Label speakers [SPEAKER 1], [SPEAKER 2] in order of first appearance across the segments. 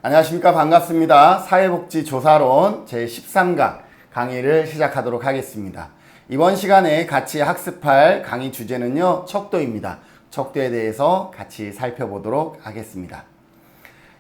[SPEAKER 1] 안녕하십니까. 반갑습니다. 사회복지조사론 제13강 강의를 시작하도록 하겠습니다. 이번 시간에 같이 학습할 강의 주제는요, 척도입니다. 척도에 대해서 같이 살펴보도록 하겠습니다.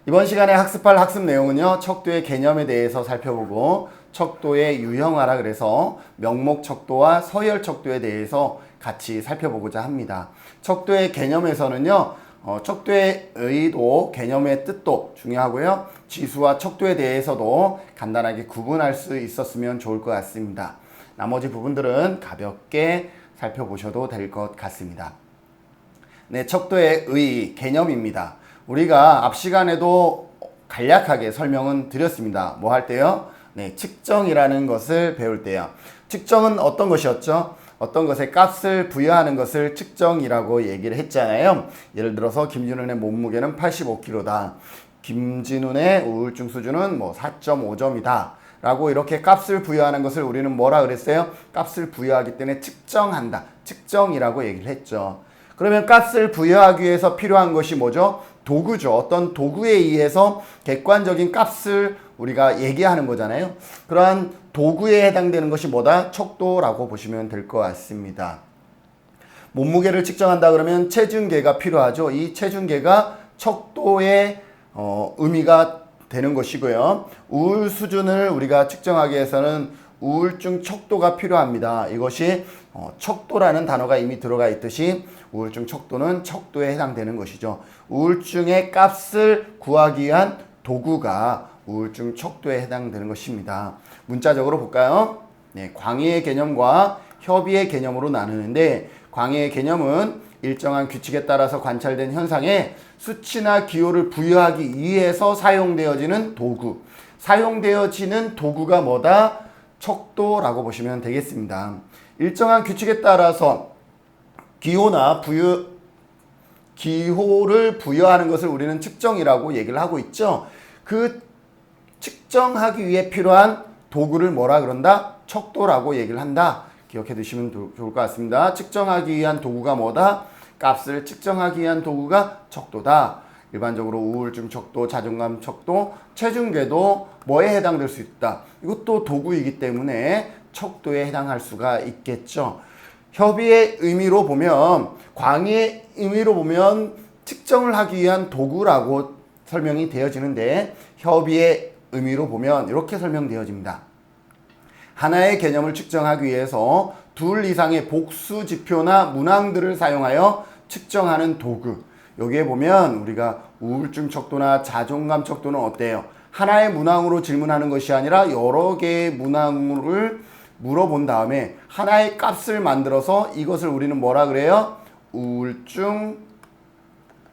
[SPEAKER 1] 이번 시간에 학습할 학습 내용은요, 척도의 개념에 대해서 살펴보고 척도의 유형화라 그래서 명목척도와 서열척도에 대해서 같이 살펴보고자 합니다. 척도의 개념에서는요, 척도의 의도, 개념의 뜻도 중요하고요. 지수와 척도에 대해서도 간단하게 구분할 수 있었으면 좋을 것 같습니다. 나머지 부분들은 가볍게 살펴보셔도 될 것 같습니다. 네, 척도의 의, 개념입니다. 우리가 앞 시간에도 간략하게 설명은 드렸습니다. 뭐 할 때요? 네, 측정이라는 것을 배울 때요. 측정은 어떤 것이었죠? 어떤 것에 값을 부여하는 것을 측정이라고 얘기를 했잖아요. 예를 들어서 김진훈의 몸무게는 85kg다. 김진훈의 우울증 수준은 4.5점이다. 라고 이렇게 값을 부여하는 것을 우리는 뭐라 그랬어요? 값을 부여하기 때문에 측정한다. 측정이라고 얘기를 했죠. 그러면 값을 부여하기 위해서 필요한 것이 뭐죠? 도구죠. 어떤 도구에 의해서 객관적인 값을 우리가 얘기하는 거잖아요. 그러한 도구에 해당되는 것이 뭐다? 척도라고 보시면 될 것 같습니다. 몸무게를 측정한다 그러면 체중계가 필요하죠. 이 체중계가 척도의 의미가 되는 것이고요. 우울 수준을 우리가 측정하기 위해서는 우울증 척도가 필요합니다. 이것이 척도라는 단어가 이미 들어가 있듯이 우울증 척도는 척도에 해당되는 것이죠. 우울증의 값을 구하기 위한 도구가 우울증 척도에 해당되는 것입니다. 문자적으로 볼까요? 네, 광의의 개념과 협의의 개념으로 나누는데, 광의의 개념은 일정한 규칙에 따라서 관찰된 현상에 수치나 기호를 부여하기 위해서 사용되어지는 도구. 사용되어지는 도구가 뭐다? 척도라고 보시면 되겠습니다. 일정한 규칙에 따라서 기호를 부여하는 것을 우리는 측정이라고 얘기를 하고 있죠. 그 측정하기 위해 필요한 도구를 뭐라 그런다? 척도라고 얘기를 한다. 기억해 두시면 좋을 것 같습니다. 측정하기 위한 도구가 뭐다? 값을 측정하기 위한 도구가 척도다. 일반적으로 우울증 척도, 자존감 척도, 체중계도 뭐에 해당될 수 있다. 이것도 도구이기 때문에 척도에 해당할 수가 있겠죠. 협의의 의미로 보면, 광의의 의미로 보면 측정을 하기 위한 도구라고 설명이 되어지는데, 협의의 의미로 보면 이렇게 설명되어집니다. 하나의 개념을 측정하기 위해서 둘 이상의 복수 지표나 문항들을 사용하여 측정하는 도구. 여기에 보면 우리가 우울증 척도나 자존감 척도는 어때요? 하나의 문항으로 질문하는 것이 아니라 여러 개의 문항을 물어본 다음에 하나의 값을 만들어서 이것을 우리는 뭐라 그래요? 우울증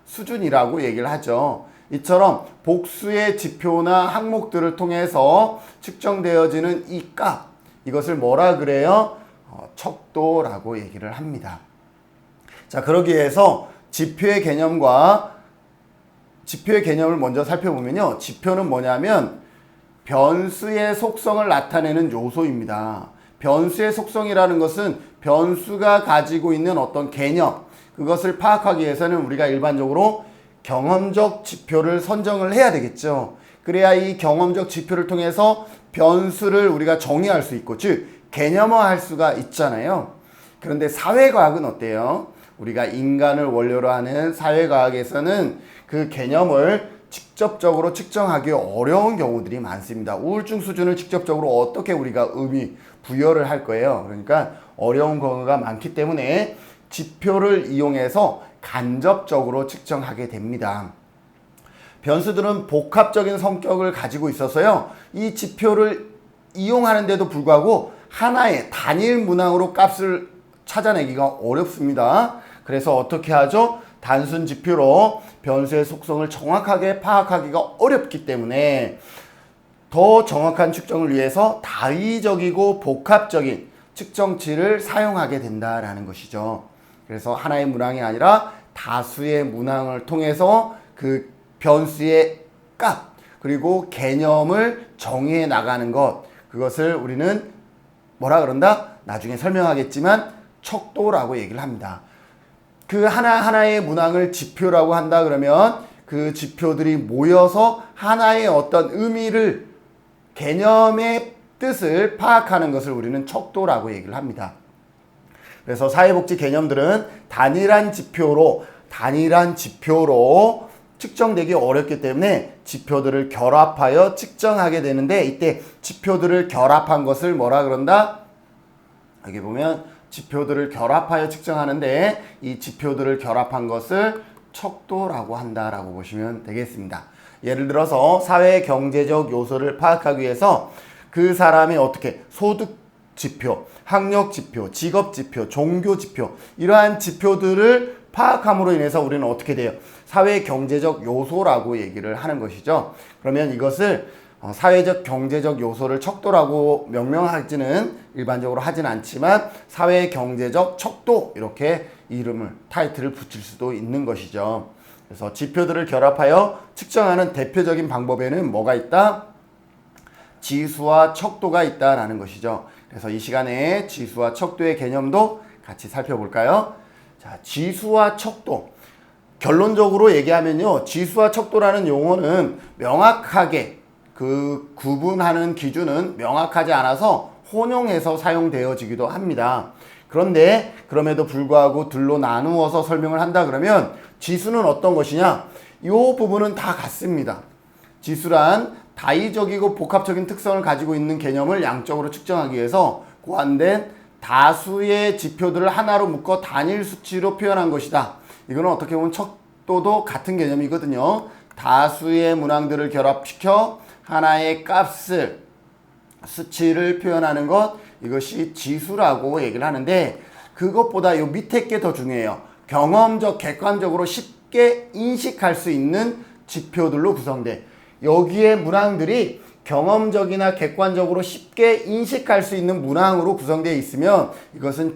[SPEAKER 1] 수준이라고 얘기를 하죠. 이처럼 복수의 지표나 항목들을 통해서 측정되어지는 이 값, 이것을 뭐라 그래요? 척도라고 얘기를 합니다. 자, 그러기 위해서 지표의 개념을 먼저 살펴보면요. 지표는 뭐냐면 변수의 속성을 나타내는 요소입니다. 변수의 속성이라는 것은 변수가 가지고 있는 어떤 개념, 그것을 파악하기 위해서는 우리가 일반적으로 경험적 지표를 선정을 해야 되겠죠. 그래야 이 경험적 지표를 통해서 변수를 우리가 정의할 수 있고, 즉 개념화할 수가 있잖아요. 그런데 사회과학은 어때요? 우리가 인간을 원료로 하는 사회과학에서는 그 개념을 직접적으로 측정하기 어려운 경우들이 많습니다. 우울증 수준을 직접적으로 어떻게 우리가 의미 부여를 할 거예요. 그러니까 어려운 경우가 많기 때문에 지표를 이용해서 간접적으로 측정하게 됩니다. 변수들은 복합적인 성격을 가지고 있어서요, 이 지표를 이용하는데도 불구하고 하나의 단일 문항으로 값을 찾아내기가 어렵습니다. 그래서 어떻게 하죠? 단순 지표로 변수의 속성을 정확하게 파악하기가 어렵기 때문에 더 정확한 측정을 위해서 다의적이고 복합적인 측정치를 사용하게 된다라는 것이죠. 그래서 하나의 문항이 아니라 다수의 문항을 통해서 그 변수의 값, 그리고 개념을 정의해 나가는 것, 그것을 우리는 뭐라 그런다? 나중에 설명하겠지만 척도라고 얘기를 합니다. 그 하나하나의 문항을 지표라고 한다 그러면 그 지표들이 모여서 하나의 어떤 의미를, 개념의 뜻을 파악하는 것을 우리는 척도라고 얘기를 합니다. 그래서 사회복지 개념들은 단일한 지표로 측정되기 어렵기 때문에 지표들을 결합하여 측정하게 되는데, 이때 지표들을 결합한 것을 뭐라 그런다? 여기 보면 지표들을 결합하여 측정하는데, 이 지표들을 결합한 것을 척도라고 한다라고 보시면 되겠습니다. 예를 들어서 사회 경제적 요소를 파악하기 위해서 그 사람이 어떻게 소득 지표, 학력 지표, 직업 지표, 종교 지표, 이러한 지표들을 파악함으로 인해서 우리는 어떻게 돼요? 사회 경제적 요소라고 얘기를 하는 것이죠. 그러면 이것을 사회적 경제적 요소를 척도라고 명명하지는 일반적으로 하진 않지만 사회 경제적 척도, 이렇게 이름을, 타이틀을 붙일 수도 있는 것이죠. 그래서 지표들을 결합하여 측정하는 대표적인 방법에는 뭐가 있다? 지수와 척도가 있다라는 것이죠. 그래서 이 시간에 지수와 척도의 개념도 같이 살펴볼까요? 자, 지수와 척도. 결론적으로 얘기하면요, 지수와 척도라는 용어는 명확하게 그 구분하는 기준은 명확하지 않아서 혼용해서 사용되어지기도 합니다. 그런데 그럼에도 불구하고 둘로 나누어서 설명을 한다 그러면 지수는 어떤 것이냐? 이 부분은 다 같습니다. 지수란 다의적이고 복합적인 특성을 가지고 있는 개념을 양적으로 측정하기 위해서 고안된 다수의 지표들을 하나로 묶어 단일 수치로 표현한 것이다. 이거는 어떻게 보면 척도도 같은 개념이거든요. 다수의 문항들을 결합시켜 하나의 값을, 수치를 표현하는 것, 이것이 지수라고 얘기를 하는데, 그것보다 요 밑에 게 더 중요해요. 경험적, 객관적으로 쉽게 인식할 수 있는 지표들로 구성돼. 여기에 문항들이 경험적이나 객관적으로 쉽게 인식할 수 있는 문항으로 구성되어 있으면 이것은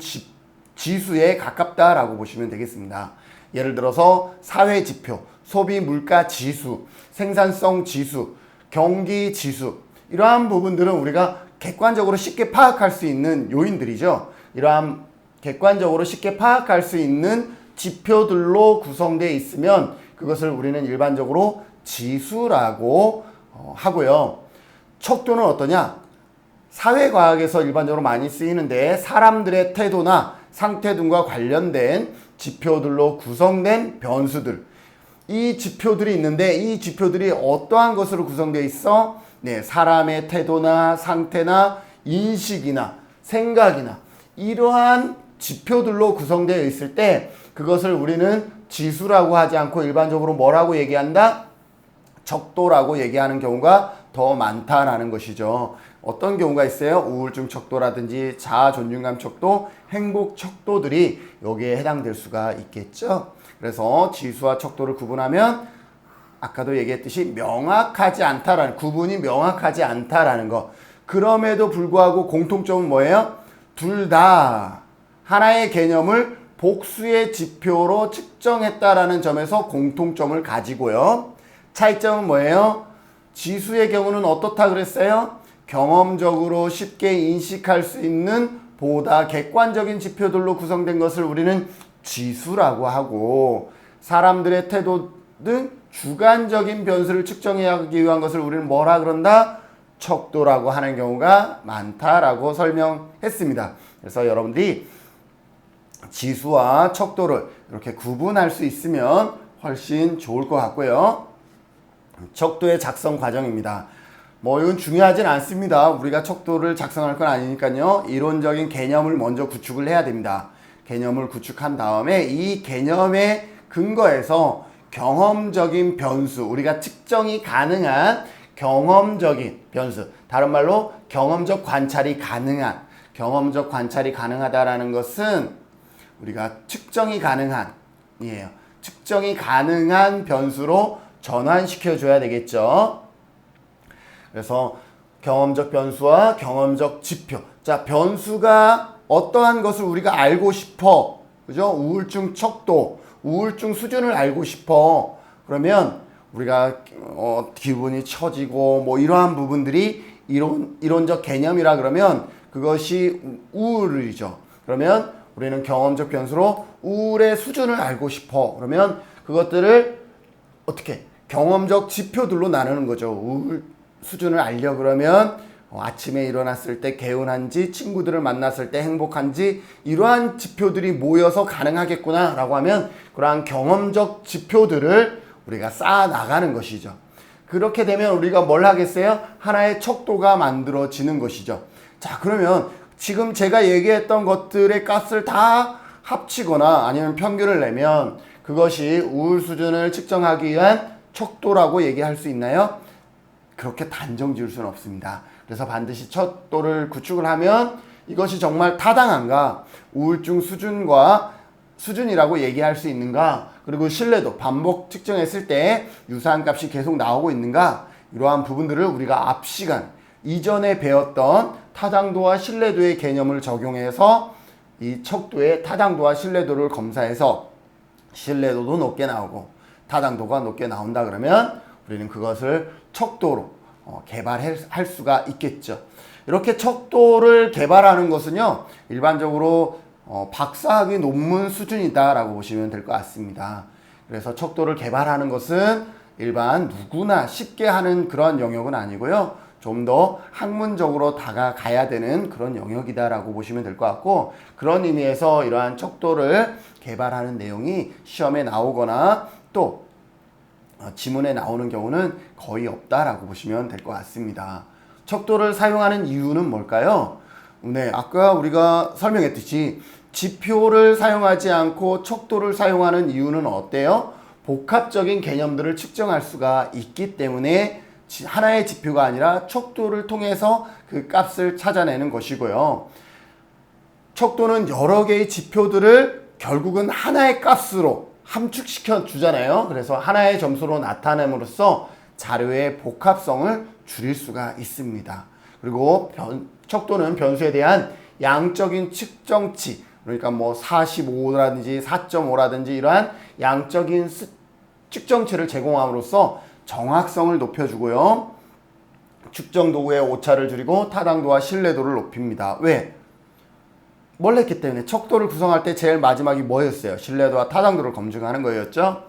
[SPEAKER 1] 지수에 가깝다라고 보시면 되겠습니다. 예를 들어서 사회 지표, 소비 물가 지수, 생산성 지수, 경기 지수, 이러한 부분들은 우리가 객관적으로 쉽게 파악할 수 있는 요인들이죠. 이러한 객관적으로 쉽게 파악할 수 있는 지표들로 구성되어 있으면 그것을 우리는 일반적으로 지수라고 하고요. 척도는 어떠냐? 사회과학에서 일반적으로 많이 쓰이는데 사람들의 태도나 상태 등과 관련된 지표들로 구성된 변수들, 이 지표들이 있는데 이 지표들이 어떠한 것으로 구성되어 있어? 네, 사람의 태도나 상태나 인식이나 생각이나 이러한 지표들로 구성되어 있을 때 그것을 우리는 지수라고 하지 않고 일반적으로 뭐라고 얘기한다? 척도라고 얘기하는 경우가 더 많다라는 것이죠. 어떤 경우가 있어요? 우울증 척도라든지 자아 존중감 척도, 행복 척도들이 여기에 해당될 수가 있겠죠. 그래서 지수와 척도를 구분하면 아까도 얘기했듯이 명확하지 않다라는, 구분이 명확하지 않다라는 것. 그럼에도 불구하고 공통점은 뭐예요? 둘 다 하나의 개념을 복수의 지표로 측정했다라는 점에서 공통점을 가지고요. 차이점은 뭐예요? 지수의 경우는 어떻다 그랬어요? 경험적으로 쉽게 인식할 수 있는 보다 객관적인 지표들로 구성된 것을 우리는 지수라고 하고, 사람들의 태도 등 주관적인 변수를 측정하기 위한 것을 우리는 뭐라 그런다? 척도라고 하는 경우가 많다라고 설명했습니다. 그래서 여러분들이 지수와 척도를 이렇게 구분할 수 있으면 훨씬 좋을 것 같고요. 척도의 작성 과정입니다. 이건 중요하진 않습니다. 우리가 척도를 작성할 건 아니니까요. 이론적인 개념을 먼저 구축을 해야 됩니다. 개념을 구축한 다음에 이 개념에 근거해서 경험적인 변수, 우리가 측정이 가능한 경험적인 변수, 다른 말로 경험적 관찰이 가능하다라는 것은 우리가 측정이 가능한, 측정이 가능한 변수로 전환시켜 줘야 되겠죠. 그래서 경험적 변수와 경험적 지표. 자, 변수가 어떠한 것을 우리가 알고 싶어. 그죠? 우울증 척도, 우울증 수준을 알고 싶어. 그러면 우리가 기분이 처지고 이러한 부분들이 이론적 개념이라 그러면 그것이 우울이죠. 그러면 우리는 경험적 변수로 우울의 수준을 알고 싶어. 그러면 그것들을 어떻게 경험적 지표들로 나누는 거죠. 우울 수준을 알려 그러면 아침에 일어났을 때 개운한지, 친구들을 만났을 때 행복한지, 이러한 지표들이 모여서 가능하겠구나 라고 하면 그러한 경험적 지표들을 우리가 쌓아 나가는 것이죠. 그렇게 되면 우리가 뭘 하겠어요? 하나의 척도가 만들어지는 것이죠. 자, 그러면 지금 제가 얘기했던 것들의 값을 다 합치거나 아니면 평균을 내면 그것이 우울 수준을 측정하기 위한 척도라고 얘기할 수 있나요? 그렇게 단정 지을 수는 없습니다. 그래서 반드시 척도를 구축을 하면 이것이 정말 타당한가, 우울증 수준이라고 얘기할 수 있는가, 그리고 신뢰도, 반복 측정했을 때 유사한 값이 계속 나오고 있는가, 이러한 부분들을 우리가 앞 시간 이전에 배웠던 타당도와 신뢰도의 개념을 적용해서 이 척도의 타당도와 신뢰도를 검사해서 신뢰도도 높게 나오고 타당도가 높게 나온다 그러면 우리는 그것을 척도로 개발할 수가 있겠죠. 이렇게 척도를 개발하는 것은요, 일반적으로 박사학위 논문 수준이다라고 보시면 될 것 같습니다. 그래서 척도를 개발하는 것은 일반 누구나 쉽게 하는 그런 영역은 아니고요. 좀 더 학문적으로 다가가야 되는 그런 영역이다라고 보시면 될 것 같고, 그런 의미에서 이러한 척도를 개발하는 내용이 시험에 나오거나 또 지문에 나오는 경우는 거의 없다라고 보시면 될 것 같습니다. 척도를 사용하는 이유는 뭘까요? 네, 아까 우리가 설명했듯이 지표를 사용하지 않고 척도를 사용하는 이유는 어때요? 복합적인 개념들을 측정할 수가 있기 때문에 하나의 지표가 아니라 척도를 통해서 그 값을 찾아내는 것이고요. 척도는 여러 개의 지표들을 결국은 하나의 값으로 함축시켜 주잖아요. 그래서 하나의 점수로 나타냄으로써 자료의 복합성을 줄일 수가 있습니다. 그리고 척도는 변수에 대한 양적인 측정치, 그러니까 뭐 45라든지 4.5라든지 이러한 양적인 측정치를 제공함으로써 정확성을 높여주고요. 측정 도구의 오차를 줄이고 타당도와 신뢰도를 높입니다. 왜? 뭘 했기 때문에 척도를 구성할 때 제일 마지막이 뭐였어요? 신뢰도와 타당도를 검증하는 거였죠.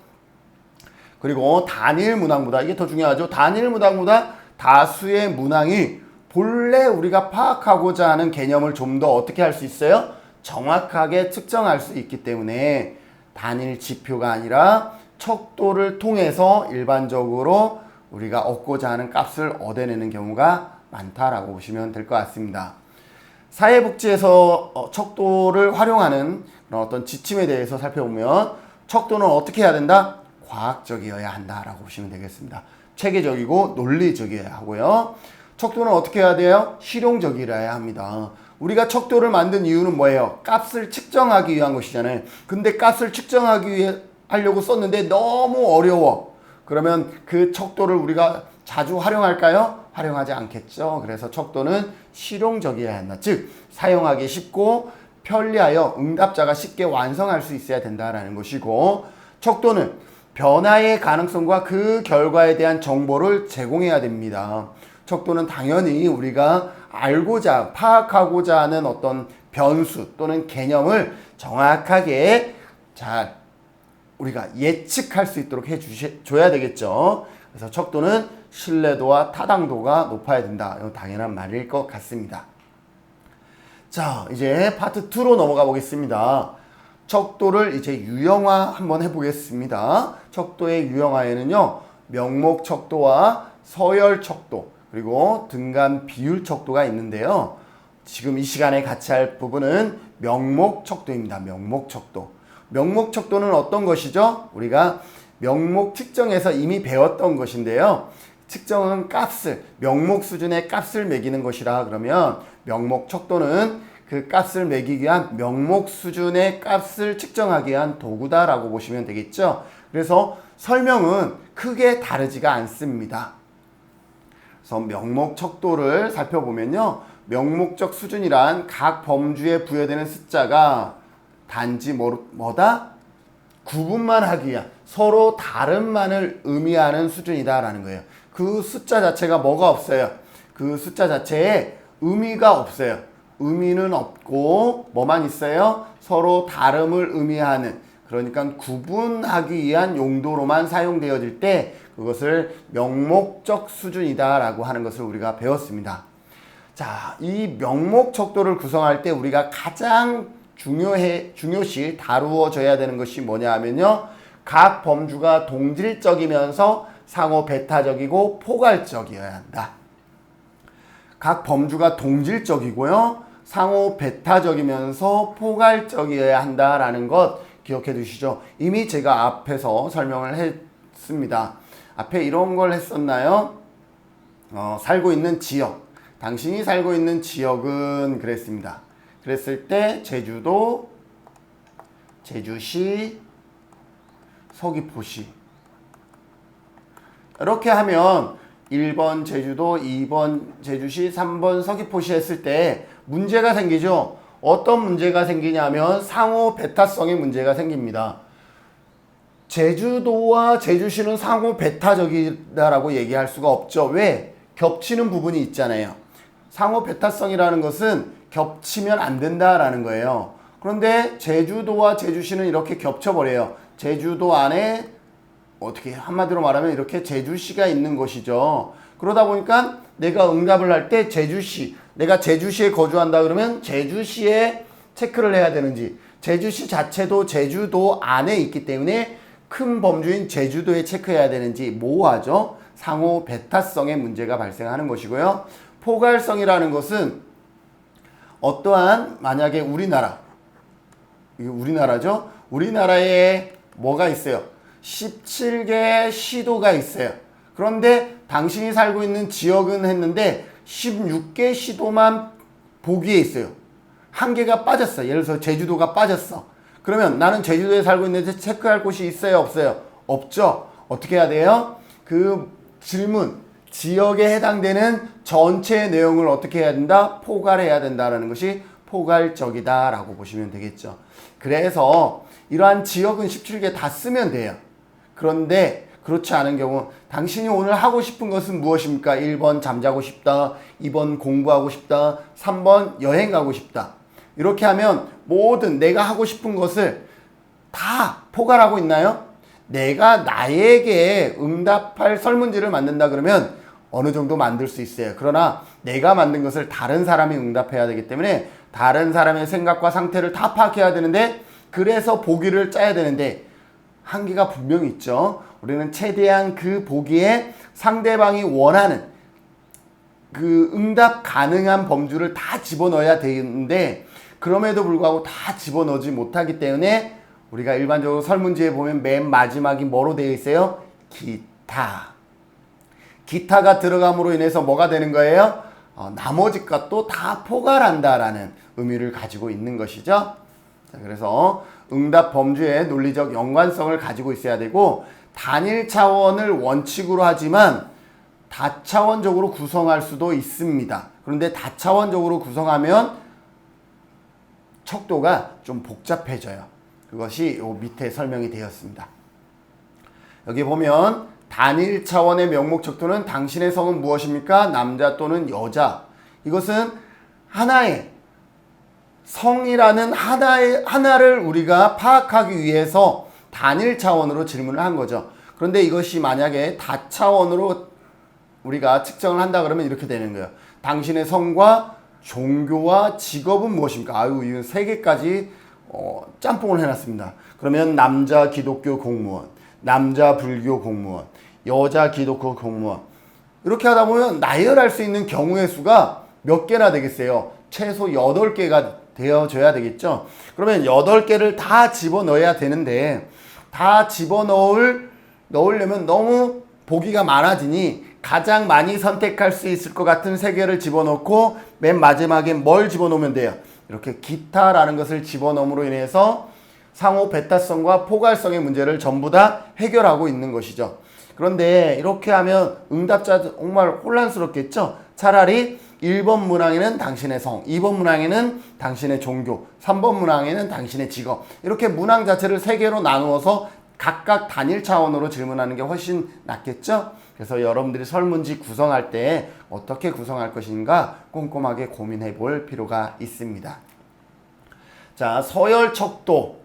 [SPEAKER 1] 그리고 단일 문항보다, 이게 더 중요하죠. 단일 문항보다 다수의 문항이 본래 우리가 파악하고자 하는 개념을 좀 더 어떻게 할 수 있어요? 정확하게 측정할 수 있기 때문에 단일 지표가 아니라 척도를 통해서 일반적으로 우리가 얻고자 하는 값을 얻어내는 경우가 많다라고 보시면 될 것 같습니다. 사회복지에서 척도를 활용하는 그런 어떤 지침에 대해서 살펴보면 척도는 어떻게 해야 된다? 과학적이어야 한다라고 보시면 되겠습니다. 체계적이고 논리적이어야 하고요. 척도는 어떻게 해야 돼요? 실용적이어야 합니다. 우리가 척도를 만든 이유는 뭐예요? 값을 측정하기 위한 것이잖아요. 근데 값을 측정하기 위해 하려고 썼는데 너무 어려워. 그러면 그 척도를 우리가 자주 활용할까요? 활용하지 않겠죠. 그래서 척도는 실용적이어야 한다. 즉 사용하기 쉽고 편리하여 응답자가 쉽게 완성할 수 있어야 된다라는 것이고, 척도는 변화의 가능성과 그 결과에 대한 정보를 제공해야 됩니다. 척도는 당연히 우리가 알고자, 파악하고자 하는 어떤 변수 또는 개념을 정확하게 잘 우리가 예측할 수 있도록 해줘야 되겠죠. 그래서 척도는 신뢰도와 타당도가 높아야 된다. 이건 당연한 말일 것 같습니다. 자, 이제 파트 2로 넘어가 보겠습니다. 척도를 이제 유형화 한번 해보겠습니다. 척도의 유형화에는요, 명목 척도와 서열 척도, 그리고 등간 비율 척도가 있는데요. 지금 이 시간에 같이 할 부분은 명목 척도입니다. 명목 척도. 명목 척도는 어떤 것이죠? 우리가 명목 측정에서 이미 배웠던 것인데요. 측정은 값을, 명목 수준의 값을 매기는 것이라 그러면 명목 척도는 그 값을 매기기 위한 명목 수준의 값을 측정하기 위한 도구다라고 보시면 되겠죠. 그래서 설명은 크게 다르지가 않습니다. 그래서 명목 척도를 살펴보면요. 명목적 수준이란 각 범주에 부여되는 숫자가 단지 뭐다? 구분만 하기 위한 서로 다름만을 의미하는 수준이다라는 거예요. 그 숫자 자체가 뭐가 없어요? 그 숫자 자체에 의미가 없어요. 의미는 없고 뭐만 있어요? 서로 다름을 의미하는 그러니까 구분하기 위한 용도로만 사용되어질 때 그것을 명목적 수준이다 라고 하는 것을 우리가 배웠습니다. 자, 이 명목 척도를 구성할 때 우리가 가장 중요시 다루어져야 되는 것이 뭐냐 하면요, 각 범주가 동질적이면서 상호 배타적이고 포괄적이어야 한다. 각 범주가 동질적이고요, 상호 배타적이면서 포괄적이어야 한다라는 것 기억해 두시죠. 이미 제가 앞에서 설명을 했습니다. 앞에 이런 걸 했었나요? 살고 있는 지역, 당신이 살고 있는 지역은 그랬습니다. 그랬을 때 제주도, 제주시, 서귀포시 이렇게 하면 1번 제주도, 2번 제주시, 3번 서귀포시 했을 때 문제가 생기죠. 어떤 문제가 생기냐면 상호 배타성의 문제가 생깁니다. 제주도와 제주시는 상호 배타적이다라고 얘기할 수가 없죠. 왜? 겹치는 부분이 있잖아요. 상호 배타성이라는 것은 겹치면 안 된다라는 거예요. 그런데 제주도와 제주시는 이렇게 겹쳐버려요. 제주도 안에 어떻게 한마디로 말하면 이렇게 제주시가 있는 것이죠. 그러다 보니까 내가 응답을 할 때 제주시, 내가 제주시에 거주한다 그러면 제주시에 체크를 해야 되는지, 제주시 자체도 제주도 안에 있기 때문에 큰 범주인 제주도에 체크해야 되는지 모호하죠. 상호 배타성의 문제가 발생하는 것이고요. 포괄성이라는 것은 어떠한 만약에 우리나라, 이게 우리나라죠. 우리나라에 뭐가 있어요? 17개 시도가 있어요. 그런데 당신이 살고 있는 지역은 했는데 16개 시도만 보기에 있어요. 한 개가 빠졌어. 예를 들어서 제주도가 빠졌어. 그러면 나는 제주도에 살고 있는데 체크할 곳이 있어요? 없어요? 없죠. 어떻게 해야 돼요? 그 질문, 지역에 해당되는 전체 내용을 어떻게 해야 된다? 포괄해야 된다라는 것이 포괄적이다 라고 보시면 되겠죠. 그래서 이러한 지역은 17개 다 쓰면 돼요. 그런데 그렇지 않은 경우 당신이 오늘 하고 싶은 것은 무엇입니까? 1번 잠자고 싶다, 2번 공부하고 싶다, 3번 여행 가고 싶다. 이렇게 하면 모든 내가 하고 싶은 것을 다 포괄하고 있나요? 내가 나에게 응답할 설문지를 만든다 그러면 어느 정도 만들 수 있어요. 그러나 내가 만든 것을 다른 사람이 응답해야 되기 때문에 다른 사람의 생각과 상태를 다 파악해야 되는데, 그래서 보기를 짜야 되는데 한계가 분명히 있죠. 우리는 최대한 그 보기에 상대방이 원하는 그 응답 가능한 범주를 다 집어넣어야 되는데, 그럼에도 불구하고 다 집어넣지 못하기 때문에 우리가 일반적으로 설문지에 보면 맨 마지막이 뭐로 되어 있어요? 기타. 기타가 들어감으로 인해서 뭐가 되는 거예요? 나머지 것도 다 포괄한다라는 의미를 가지고 있는 것이죠. 자, 그래서 응답 범주의 논리적 연관성을 가지고 있어야 되고, 단일 차원을 원칙으로 하지만 다차원적으로 구성할 수도 있습니다. 그런데 다차원적으로 구성하면 척도가 좀 복잡해져요. 그것이 요 밑에 설명이 되었습니다. 여기 보면 단일 차원의 명목 척도는 당신의 성은 무엇입니까? 남자 또는 여자. 이것은 하나의 성이라는 하나를 우리가 파악하기 위해서 단일 차원으로 질문을 한 거죠. 그런데 이것이 만약에 다차원으로 우리가 측정을 한다 그러면 이렇게 되는 거예요. 당신의 성과 종교와 직업은 무엇입니까? 아유, 이거 세 개까지 짬뽕을 해놨습니다. 그러면 남자 기독교 공무원, 남자 불교 공무원, 여자 기독교 공무원, 이렇게 하다 보면 나열할 수 있는 경우의 수가 몇 개나 되겠어요? 최소 8개가 되어져야 되겠죠. 그러면 8개를 다 집어넣어야 되는데, 다 넣으려면 너무 보기가 많아지니 가장 많이 선택할 수 있을 것 같은 3개를 집어넣고 맨 마지막에 뭘 집어넣으면 돼요? 이렇게 기타라는 것을 집어넣음으로 인해서 상호 배타성과 포괄성의 문제를 전부 다 해결하고 있는 것이죠. 그런데 이렇게 하면 응답자 정말 혼란스럽겠죠? 차라리 1번 문항에는 당신의 성, 2번 문항에는 당신의 종교, 3번 문항에는 당신의 직업, 이렇게 문항 자체를 3개로 나누어서 각각 단일 차원으로 질문하는 게 훨씬 낫겠죠? 그래서 여러분들이 설문지 구성할 때 어떻게 구성할 것인가 꼼꼼하게 고민해 볼 필요가 있습니다. 자, 서열 척도.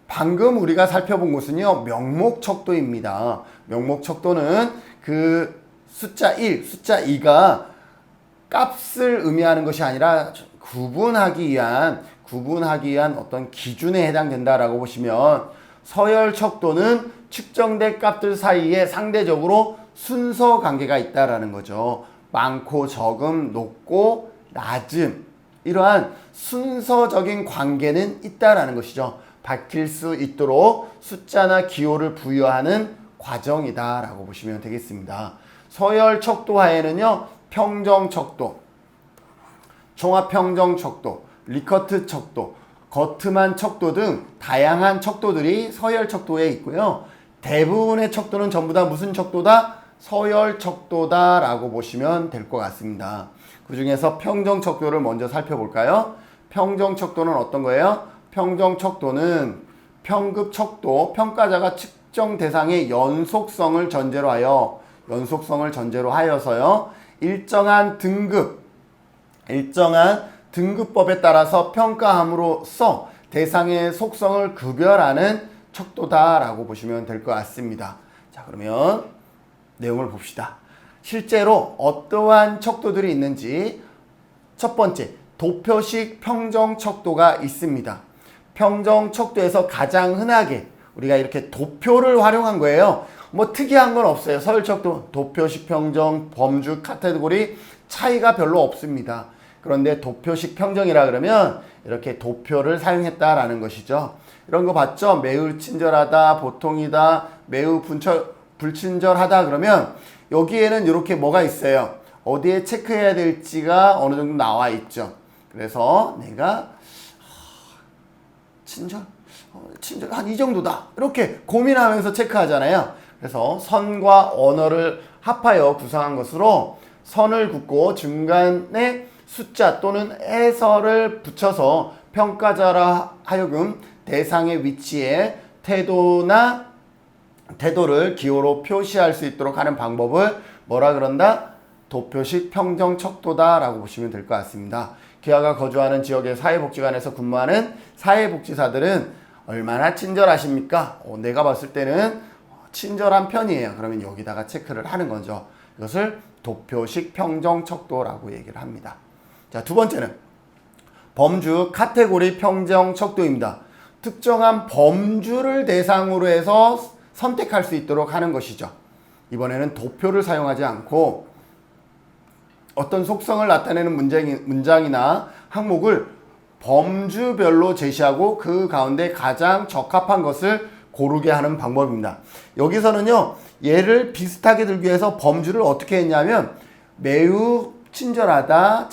[SPEAKER 1] 방금 우리가 살펴본 것은요, 명목척도입니다. 명목척도는 그 숫자 1, 숫자 2가 값을 의미하는 것이 아니라 구분하기 위한 어떤 기준에 해당된다라고 보시면, 서열척도는 측정된 값들 사이에 상대적으로 순서 관계가 있다라는 거죠. 많고 적음, 높고 낮음, 이러한 순서적인 관계는 있다라는 것이죠. 밝힐 수 있도록 숫자나 기호를 부여하는 과정이다라고 보시면 되겠습니다. 서열척도 하에는요, 평정척도, 종합평정척도, 리커트 척도, 거트만 척도 등 다양한 척도들이 서열척도에 있고요. 대부분의 척도는 전부 다 무슨 척도다? 서열척도다 라고 보시면 될 것 같습니다. 그 중에서 평정척도를 먼저 살펴볼까요? 평정척도는 어떤 거예요? 평정척도는 평급척도, 평가자가 측정 대상의 연속성을 전제로 하여서요, 일정한 등급법에 따라서 평가함으로써 대상의 속성을 구별하는 척도다라고 보시면 될 것 같습니다. 자, 그러면 내용을 봅시다. 실제로 어떠한 척도들이 있는지. 첫 번째, 도표식 평정척도가 있습니다. 평정척도에서 가장 흔하게 우리가 이렇게 도표를 활용한 거예요. 뭐 특이한 건 없어요. 서열척도, 도표식 평정, 범주, 카테고리 차이가 별로 없습니다. 그런데 도표식 평정이라 그러면 이렇게 도표를 사용했다라는 것이죠. 이런 거 봤죠? 매우 친절하다, 보통이다, 매우 불친절하다 그러면 여기에는 이렇게 뭐가 있어요. 어디에 체크해야 될지가 어느 정도 나와 있죠. 그래서 내가 친절 한 이 정도다 이렇게 고민하면서 체크하잖아요. 그래서 선과 언어를 합하여 구성한 것으로 선을 긋고 중간에 숫자 또는 해설을 붙여서 평가자라 하여금 대상의 위치에 태도를 기호로 표시할 수 있도록 하는 방법을 뭐라 그런다? 도표식 평정척도다 라고 보시면 될 것 같습니다. 기아가 거주하는 지역의 사회복지관에서 근무하는 사회복지사들은 얼마나 친절하십니까? 내가 봤을 때는 친절한 편이에요. 그러면 여기다가 체크를 하는 거죠. 이것을 도표식 평정척도라고 얘기를 합니다. 자, 두 번째는 범주 카테고리 평정척도입니다. 특정한 범주를 대상으로 해서 선택할 수 있도록 하는 것이죠. 이번에는 도표를 사용하지 않고 어떤 속성을 나타내는 문장이나 항목을 범주별로 제시하고 그 가운데 가장 적합한 것을 고르게 하는 방법입니다. 여기서는요, 얘를 비슷하게 들기 위해서 범주를 어떻게 했냐면 매우 친절하다,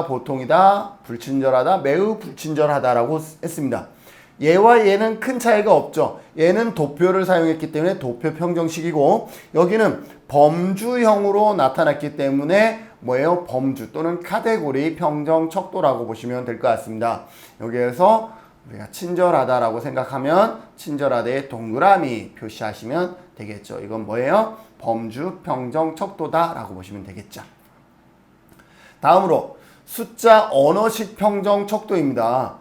[SPEAKER 1] 보통이다, 불친절하다, 매우 불친절하다라고 했습니다. 얘와 얘는 큰 차이가 없죠. 얘는 도표를 사용했기 때문에 도표 평정식이고, 여기는 범주형으로 나타났기 때문에 뭐예요? 범주 또는 카테고리 평정 척도라고 보시면 될 것 같습니다. 여기에서 우리가 친절하다라고 생각하면 친절하다에 동그라미 표시하시면 되겠죠. 이건 뭐예요? 범주 평정 척도다라고 보시면 되겠죠. 다음으로 숫자 언어식 평정 척도입니다.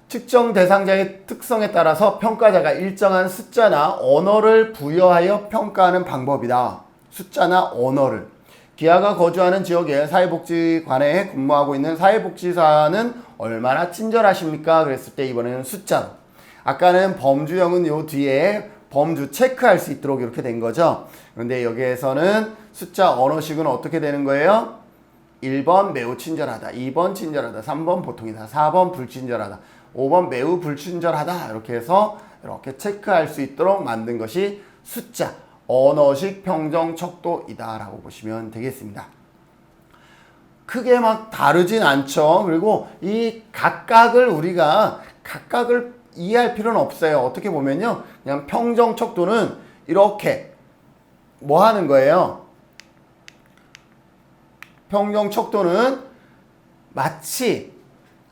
[SPEAKER 1] 측정 대상자의 특성에 따라서 평가자가 일정한 숫자나 언어를 부여하여 평가하는 방법이다. 숫자나 언어를. 기아가 거주하는 지역에 사회복지관에 근무하고 있는 사회복지사는 얼마나 친절하십니까? 그랬을 때 이번에는 숫자로. 아까는 범주형은 요 뒤에 범주 체크할 수 있도록 이렇게 된 거죠. 그런데 여기에서는 숫자 언어식은 어떻게 되는 거예요? 1번 매우 친절하다, 2번 친절하다, 3번 보통이다, 4번 불친절하다, 5번 매우 불친절하다, 이렇게 해서 이렇게 체크할 수 있도록 만든 것이 숫자 언어식 평정 척도이다 라고 보시면 되겠습니다. 크게 막 다르진 않죠. 그리고 이 각각을 이해할 필요는 없어요. 어떻게 보면요, 그냥 평정 척도는 이렇게 뭐 하는 거예요? 평정 척도는 마치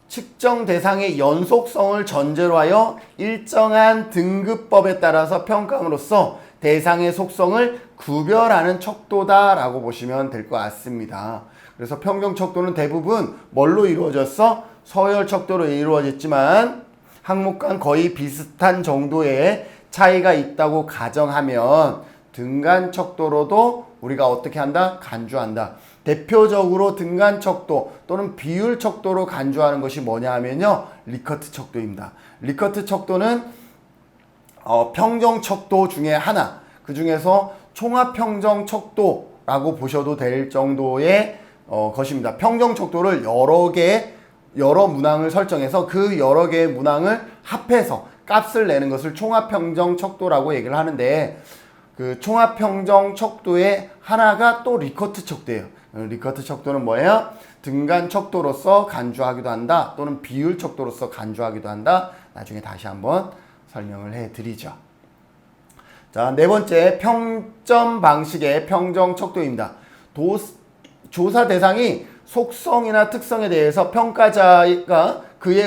[SPEAKER 1] 측정 대상의 연속성을 전제로 하여 일정한 등급법에 따라서 평가함으로써 대상의 속성을 구별하는 척도다라고 보시면 될 것 같습니다. 그래서 평정 척도는 대부분 뭘로 이루어졌어? 서열 척도로 이루어졌지만 항목 간 거의 비슷한 정도의 차이가 있다고 가정하면 등간 척도로도 우리가 어떻게 한다? 간주한다. 대표적으로 등간 척도 또는 비율 척도로 간주하는 것이 뭐냐 하면요. 리커트 척도입니다. 리커트 척도는 평정 척도 중에 하나, 그 중에서 총합 평정 척도라고 보셔도 될 정도의 것입니다. 평정 척도를 여러 문항을 설정해서 그 여러 개의 문항을 합해서 값을 내는 것을 총합 평정 척도라고 얘기를 하는데, 그 총합 평정 척도의 하나가 또 리커트 척도예요. 리커트 척도는 뭐예요? 등간 척도로서 간주하기도 한다, 또는 비율 척도로서 간주하기도 한다. 나중에 다시 한번 설명을 해 드리죠. 자, 네 번째, 평점 방식의 평정 척도입니다. 조사 대상이 속성이나 특성에 대해서 평가자가 그의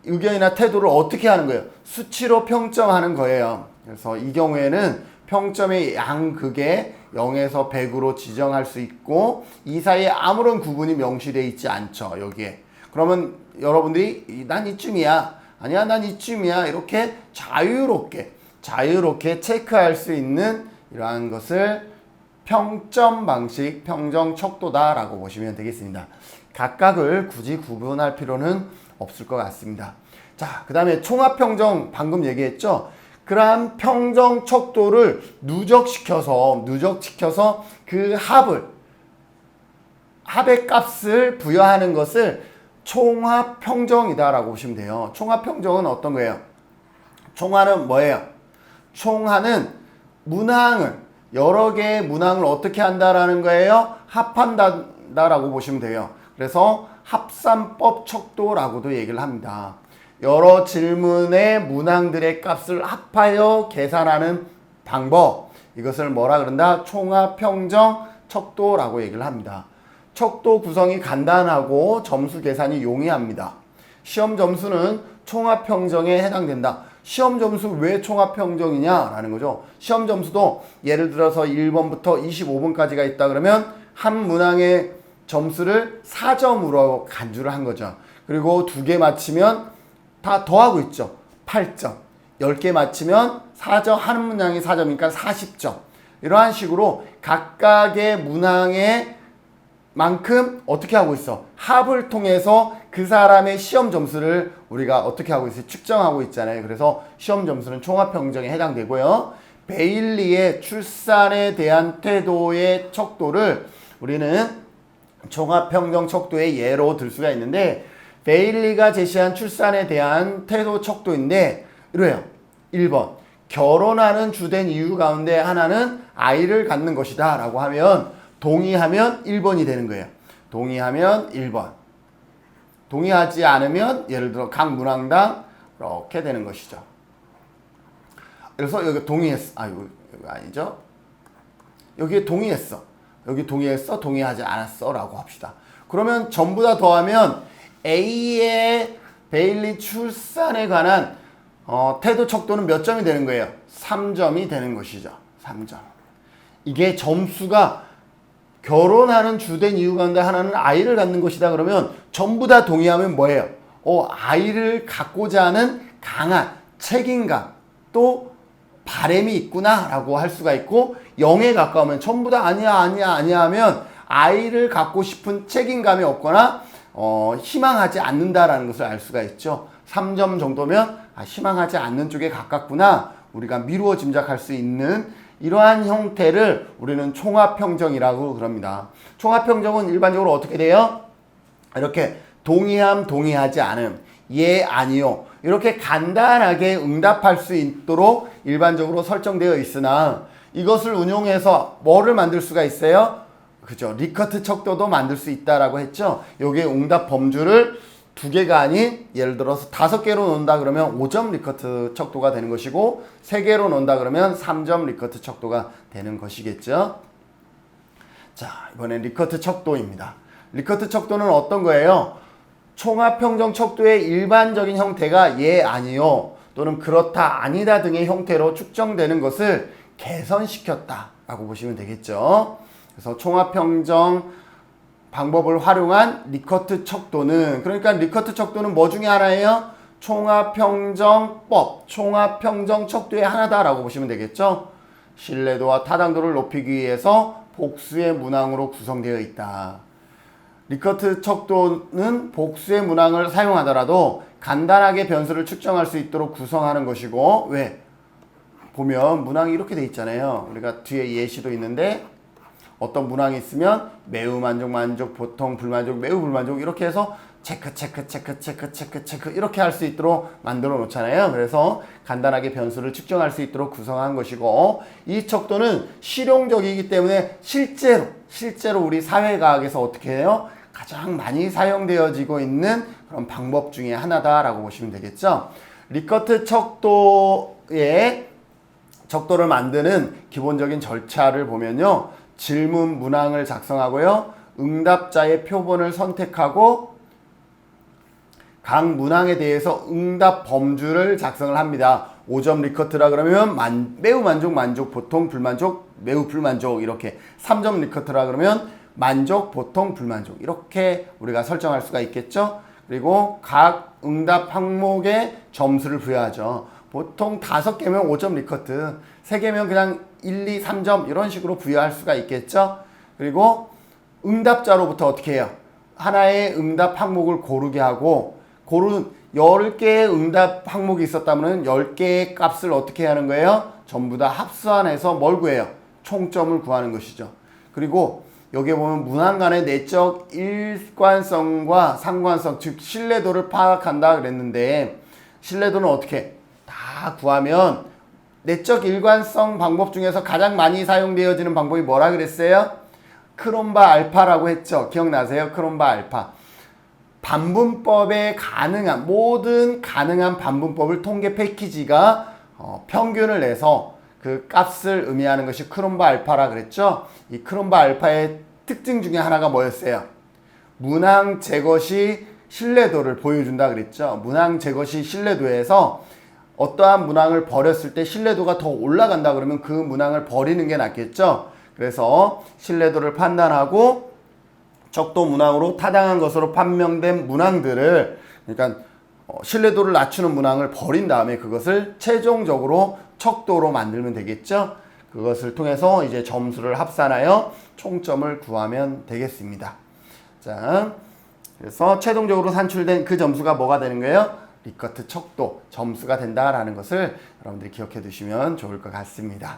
[SPEAKER 1] 의견이나 태도를 어떻게 하는 거예요? 수치로 평점하는 거예요. 그래서 이 경우에는 평점의 양극에 0에서 100으로 지정할 수 있고, 이 사이에 아무런 구분이 명시되어 있지 않죠. 여기에. 그러면 여러분들이 난 이쯤이야, 아니야 난 이쯤이야, 이렇게 자유롭게 체크할 수 있는 이러한 것을 평점 방식 평정 척도다 라고 보시면 되겠습니다. 각각을 굳이 구분할 필요는 없을 것 같습니다. 자, 그 다음에 총합평정, 방금 얘기했죠. 그러한 평정 척도를 누적시켜서 그 합의 값을 부여하는 것을 총합평정이다 라고 보시면 돼요. 총합평정은 어떤 거예요? 총합은 뭐예요? 총합은 여러 개의 문항을 어떻게 한다라는 거예요? 합한다라고 보시면 돼요. 그래서 합산법 척도라고도 얘기를 합니다. 여러 질문의 문항들의 값을 합하여 계산하는 방법, 이것을 뭐라 그런다? 총합평정 척도라고 얘기를 합니다. 척도 구성이 간단하고 점수 계산이 용이합니다. 시험 점수는 총합평정에 해당된다. 시험 점수 왜 총합평정이냐라는 거죠. 시험 점수도 예를 들어서 1번부터 25번까지가 있다 그러면 한 문항의 점수를 4점으로 간주를 한 거죠. 그리고 2개 맞히면 다 더하고 있죠. 8점. 10개 맞히면 4점, 한 문항이 4점이니까 40점. 이러한 식으로 각각의 문항의 만큼 어떻게 하고 있어? 합을 통해서 그 사람의 시험 점수를 우리가 어떻게 하고 있어요? 측정하고 있잖아요. 그래서 시험 점수는 총합평정에 해당되고요. 베일리의 출산에 대한 태도의 척도를 우리는 총합평정 척도의 예로 들 수가 있는데, 베일리가 제시한 출산에 대한 태도 척도인데 이래요. 1번, 결혼하는 주된 이유 가운데 하나는 아이를 갖는 것이다 라고 하면 동의하면 1번이 되는 거예요. 동의하면 1번. 동의하지 않으면 예를 들어 각 문항당 이렇게 되는 것이죠. 그래서 여기 동의했어. 이거 아니죠. 여기에 동의했어. 동의하지 않았어 라고 합시다. 그러면 전부 다 더하면 A의 베일리 출산에 관한 태도 척도는 몇 점이 되는 거예요? 3점이 되는 것이죠. 3점. 이게 점수가 결혼하는 주된 이유 가운데 하나는 아이를 갖는 것이다 그러면 전부 다 동의하면 뭐예요? 아이를 갖고자 하는 강한 책임감, 또 바람이 있구나 라고 할 수가 있고, 0에 가까우면 전부 다 아니야 하면 아이를 갖고 싶은 책임감이 없거나 희망하지 않는다라는 것을 알 수가 있죠. 3점 정도면 희망하지 않는 쪽에 가깝구나, 우리가 미루어 짐작할 수 있는 이러한 형태를 우리는 총합평정이라고 그럽니다. 총합평정은 일반적으로 어떻게 돼요? 이렇게 동의함, 동의하지 않음, 예, 아니요, 이렇게 간단하게 응답할 수 있도록 일반적으로 설정되어 있으나, 이것을 운용해서 뭐를 만들 수가 있어요? 그죠? 리커트 척도도 만들 수 있다라고 했죠. 여기에 응답 범주를 2개가 아닌 예를 들어서 5개로 놓는다 그러면 5점 리커트 척도가 되는 것이고, 3개로 놓는다 그러면 3점 리커트 척도가 되는 것이겠죠. 자, 이번엔 리커트 척도입니다. 리커트 척도는 어떤 거예요? 총합평정 척도의 일반적인 형태가 예, 아니요, 또는 그렇다, 아니다 등의 형태로 측정되는 것을 개선시켰다 라고 보시면 되겠죠. 그래서 총합평정 방법을 활용한 리커트 척도는, 그러니까 리커트 척도는 뭐 중에 하나예요? 총합평정법, 총합평정 척도의 하나다라고 보시면 되겠죠. 신뢰도와 타당도를 높이기 위해서 복수의 문항으로 구성되어 있다. 리커트 척도는 복수의 문항을 사용하더라도 간단하게 변수를 측정할 수 있도록 구성하는 것이고, 왜? 보면 문항이 이렇게 돼 있잖아요. 우리가 뒤에 예시도 있는데 어떤 문항이 있으면 매우 만족, 만족, 보통, 불만족, 매우 불만족 이렇게 해서 체크 이렇게 할 수 있도록 만들어 놓잖아요. 그래서 간단하게 변수를 측정할 수 있도록 구성한 것이고, 이 척도는 실용적이기 때문에 실제로 우리 사회과학에서 어떻게 해요? 가장 많이 사용되어지고 있는 그런 방법 중에 하나다라고 보시면 되겠죠. 리커트 척도의 척도를 만드는 기본적인 절차를 보면요. 질문 문항을 작성하고요. 응답자의 표본을 선택하고 각 문항에 대해서 응답 범주를 작성을 합니다. 5점 리커트라 그러면 매우 만족, 만족, 보통, 불만족, 매우 불만족 이렇게 3점 리커트라 그러면 만족, 보통, 불만족 이렇게 우리가 설정할 수가 있겠죠. 그리고 각 응답 항목에 점수를 부여하죠. 보통 5개면 5점 리커트, 3개면 그냥 1, 2, 3점 이런 식으로 부여할 수가 있겠죠. 그리고 응답자로부터 어떻게 해요? 하나의 응답 항목을 고르게 하고, 고른 10개의 응답 항목이 있었다면 10개의 값을 어떻게 하는 거예요? 전부 다 합산해서 뭘 구해요? 총점을 구하는 것이죠. 그리고 여기에 보면 문항 간의 내적 일관성과 상관성, 즉 신뢰도를 파악한다 그랬는데, 신뢰도는 어떻게 다 구하면 내적 일관성 방법 중에서 가장 많이 사용되어지는 방법이 뭐라 그랬어요? 크롬바 알파라고 했죠. 기억나세요? 크롬바 알파. 반분법에 가능한 모든 가능한 반분법을 통계 패키지가 평균을 내서 그 값을 의미하는 것이 크롬바 알파라 그랬죠. 이 크롬바 알파의 특징 중에 하나가 뭐였어요? 문항 제거 시 신뢰도를 보여준다 그랬죠. 문항 제거 시 신뢰도에서 어떠한 문항을 버렸을 때 신뢰도가 더 올라간다 그러면 그 문항을 버리는 게 낫겠죠. 그래서 신뢰도를 판단하고 척도 문항으로 타당한 것으로 판명된 문항들을, 그러니까 신뢰도를 낮추는 문항을 버린 다음에 그것을 최종적으로 척도로 만들면 되겠죠. 그것을 통해서 이제 점수를 합산하여 총점을 구하면 되겠습니다. 자, 그래서 최종적으로 산출된 그 점수가 뭐가 되는 거예요? 리커트 척도 점수가 된다라는 것을 여러분들이 기억해 두시면 좋을 것 같습니다.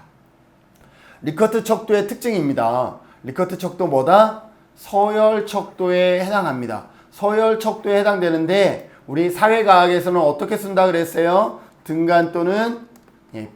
[SPEAKER 1] 리커트 척도의 특징입니다. 리커트 척도 뭐다? 서열 척도에 해당합니다. 서열 척도에 해당되는데 우리 사회과학에서는 어떻게 쓴다 그랬어요? 등간 또는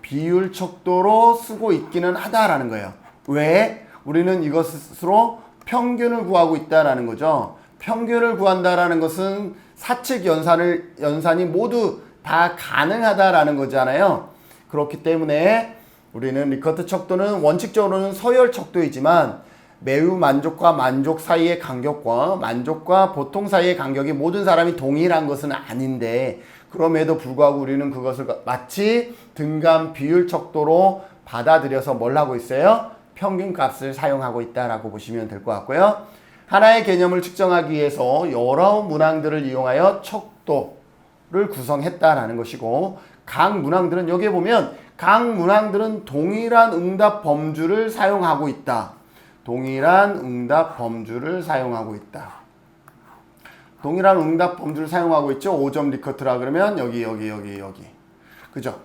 [SPEAKER 1] 비율 척도로 쓰고 있기는 하다라는 거예요. 왜? 우리는 이것으로 평균을 구하고 있다라는 거죠. 평균을 구한다라는 것은 사측 연산이 모두 다 가능하다라는 거잖아요. 그렇기 때문에 우리는 리커트 척도는 원칙적으로는 서열 척도이지만 매우 만족과 만족 사이의 간격과 만족과 보통 사이의 간격이 모든 사람이 동일한 것은 아닌데, 그럼에도 불구하고 우리는 그것을 마치 등간 비율 척도로 받아들여서 뭘 하고 있어요? 평균 값을 사용하고 있다라고 보시면 될 것 같고요. 하나의 개념을 측정하기 위해서 여러 문항들을 이용하여 척도를 구성했다라는 것이고, 각 문항들은 여기에 보면 각 문항들은 동일한 응답 범주를 사용하고 있다. 동일한 응답 범주를 사용하고 있다. 동일한 응답 범주를 사용하고 있죠. 5점 리커트라 그러면 여기. 그죠?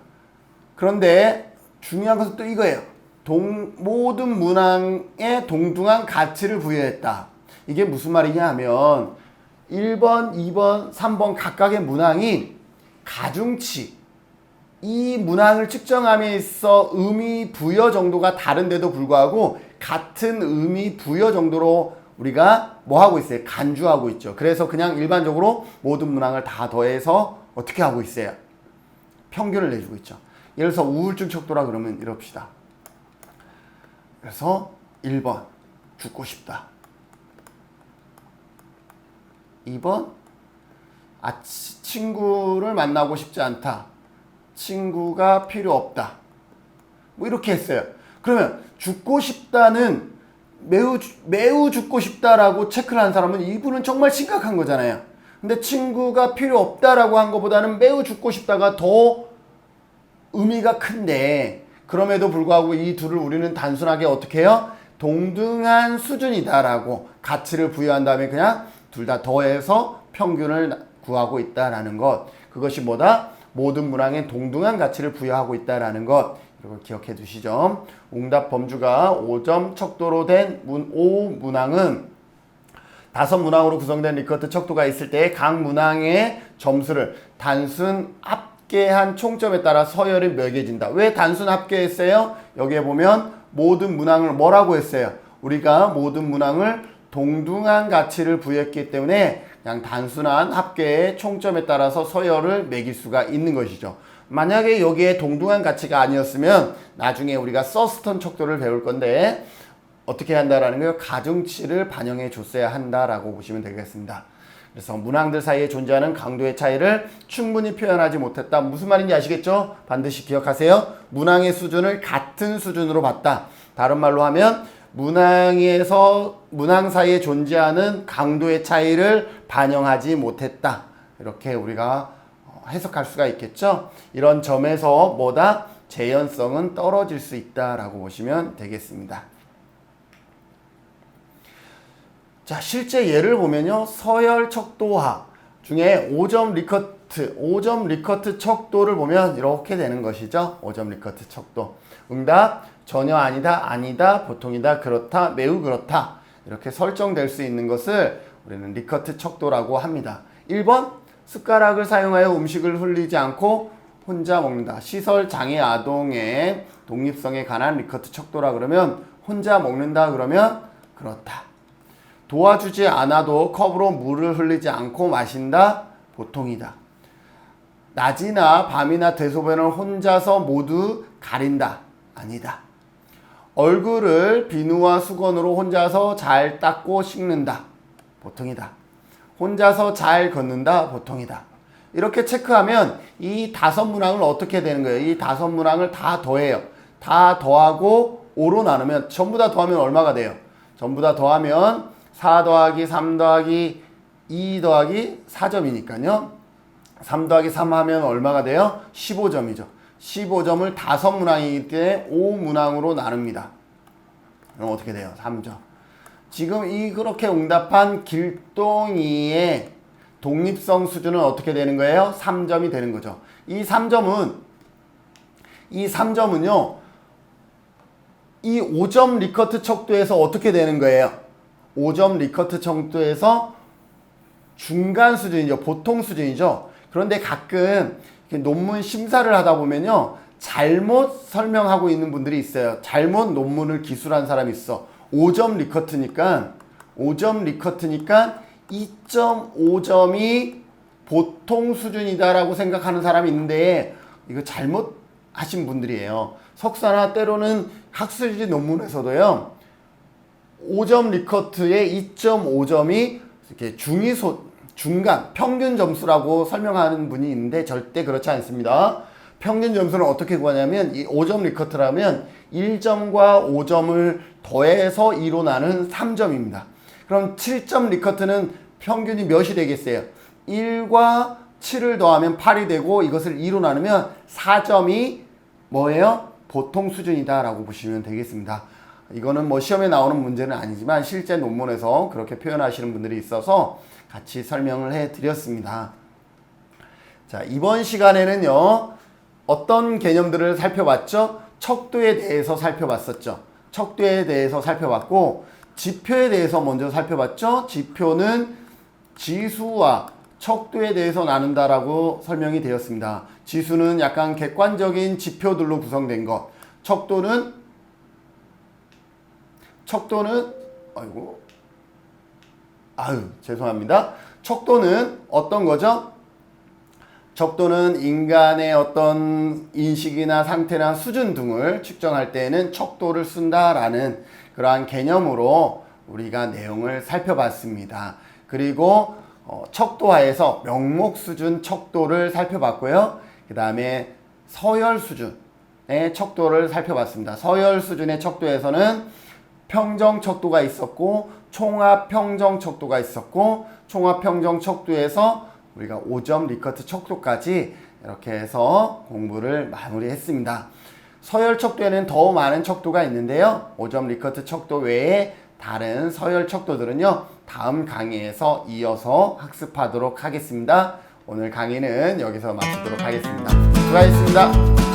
[SPEAKER 1] 그런데 중요한 것은 또 이거예요. 모든 문항에 동등한 가치를 부여했다. 이게 무슨 말이냐 하면 1번, 2번, 3번 각각의 문항이 가중치, 이 문항을 측정함에 있어 의미 부여 정도가 다른데도 불구하고 같은 의미 부여 정도로 우리가 뭐 하고 있어요? 간주하고 있죠. 그래서 그냥 일반적으로 모든 문항을 다 더해서 어떻게 하고 있어요? 평균을 내주고 있죠. 예를 들어서 우울증 척도라 그러면 이럽시다. 그래서 1번 죽고 싶다. 2번 친구를 만나고 싶지 않다. 친구가 필요 없다. 뭐 이렇게 했어요. 그러면 죽고 싶다는 매우 죽고 싶다라고 체크를 한 사람은 이분은 정말 심각한 거잖아요. 근데 친구가 필요 없다라고 한 것보다는 매우 죽고 싶다가 더 의미가 큰데, 그럼에도 불구하고 이 둘을 우리는 단순하게 어떻게 해요? 동등한 수준이다라고 가치를 부여한 다음에 그냥 둘 다 더해서 평균을 구하고 있다라는 것. 그것이 뭐다? 모든 문항에 동등한 가치를 부여하고 있다라는 것. 이걸 기억해 두시죠. 응답 범주가 5점 척도로 된 5문항은 5문항으로 구성된 리커트 척도가 있을 때 각 문항의 점수를 단순 합계한 총점에 따라 서열이 매겨진다. 왜 단순 합계했어요? 여기에 보면 모든 문항을 뭐라고 했어요? 우리가 모든 문항을 동등한 가치를 부여했기 때문에 그냥 단순한 합계의 총점에 따라서 서열을 매길 수가 있는 것이죠. 만약에 여기에 동등한 가치가 아니었으면 나중에 우리가 서스턴 척도를 배울 건데 어떻게 한다라는 거예요? 가중치를 반영해 줬어야 한다라고 보시면 되겠습니다. 그래서 문항들 사이에 존재하는 강도의 차이를 충분히 표현하지 못했다. 무슨 말인지 아시겠죠? 반드시 기억하세요. 문항의 수준을 같은 수준으로 봤다. 다른 말로 하면 문항 사이에 존재하는 강도의 차이를 반영하지 못했다. 이렇게 우리가 해석할 수가 있겠죠. 이런 점에서 뭐다? 재현성은 떨어질 수 있다라고 보시면 되겠습니다. 자, 실제 예를 보면요. 서열 척도화 중에 5점 리커트 척도를 보면 이렇게 되는 것이죠. 5점 리커트 척도. 응답, 전혀 아니다, 아니다, 보통이다, 그렇다, 매우 그렇다. 이렇게 설정될 수 있는 것을 우리는 리커트 척도라고 합니다. 1번, 숟가락을 사용하여 음식을 흘리지 않고 혼자 먹는다. 시설 장애 아동의 독립성에 관한 리커트 척도라 그러면 혼자 먹는다 그러면 그렇다. 도와주지 않아도 컵으로 물을 흘리지 않고 마신다. 보통이다. 낮이나 밤이나 대소변을 혼자서 모두 가린다. 아니다. 얼굴을 비누와 수건으로 혼자서 잘 닦고 씻는다. 보통이다. 혼자서 잘 걷는다. 보통이다. 이렇게 체크하면 이 5문항을 어떻게 되는 거예요? 이 5문항을 다 더해요. 다 더하고 5로 나누면 전부 다 더하면 얼마가 돼요? 전부 다 더하면 4 더하기 3 더하기 2 더하기 4점이니까요. 3 더하기 3 하면 얼마가 돼요? 15점이죠. 15점을 5문항이기 때문에 5문항으로 나눕니다. 그럼 어떻게 돼요? 3점. 지금 그렇게 응답한 길동이의 독립성 수준은 어떻게 되는 거예요? 3점이 되는 거죠. 이 3점은요, 이 5점 리커트 척도에서 어떻게 되는 거예요? 5점 리커트 척도에서 중간 수준이죠. 보통 수준이죠. 그런데 가끔 논문 심사를 하다 보면요, 잘못 설명하고 있는 분들이 있어요. 잘못 논문을 기술한 사람이 있어. 5점 리커트니까 2.5점이 보통 수준이다라고 생각하는 사람이 있는데 이거 잘못 하신 분들이에요. 석사나 때로는 학술지 논문에서도요, 5점 리커트의 2.5점이 이렇게 중간 평균 점수라고 설명하는 분이 있는데 절대 그렇지 않습니다. 평균 점수는 어떻게 구하냐면 이 5점 리커트라면 1점과 5점을 더해서 2로 나눈 3점입니다. 그럼 7점 리커트는 평균이 몇이 되겠어요? 1과 7을 더하면 8이 되고 이것을 2로 나누면 4점이 뭐예요? 보통 수준이다 라고 보시면 되겠습니다. 이거는 뭐 시험에 나오는 문제는 아니지만 실제 논문에서 그렇게 표현하시는 분들이 있어서 같이 설명을 해 드렸습니다. 자, 이번 시간에는요, 어떤 개념들을 살펴봤죠? 척도에 대해서 살펴봤었죠. 척도에 대해서 살펴봤고, 지표에 대해서 먼저 살펴봤죠. 지표는 지수와 척도에 대해서 나눈다라고 설명이 되었습니다. 지수는 약간 객관적인 지표들로 구성된 것. 척도는 죄송합니다. 척도는 어떤 거죠? 척도는 인간의 어떤 인식이나 상태나 수준 등을 측정할 때에는 척도를 쓴다라는 그러한 개념으로 우리가 내용을 살펴봤습니다. 그리고 척도하에서 명목 수준 척도를 살펴봤고요. 그 다음에 서열 수준의 척도를 살펴봤습니다. 서열 수준의 척도에서는 평정 척도가 있었고 총합 평정 척도가 있었고 총합 평정 척도에서 우리가 5점 리커트 척도까지 이렇게 해서 공부를 마무리했습니다. 서열 척도에는 더 많은 척도가 있는데요. 5점 리커트 척도 외에 다른 서열 척도들은요. 다음 강의에서 이어서 학습하도록 하겠습니다. 오늘 강의는 여기서 마치도록 하겠습니다. 수고하셨습니다.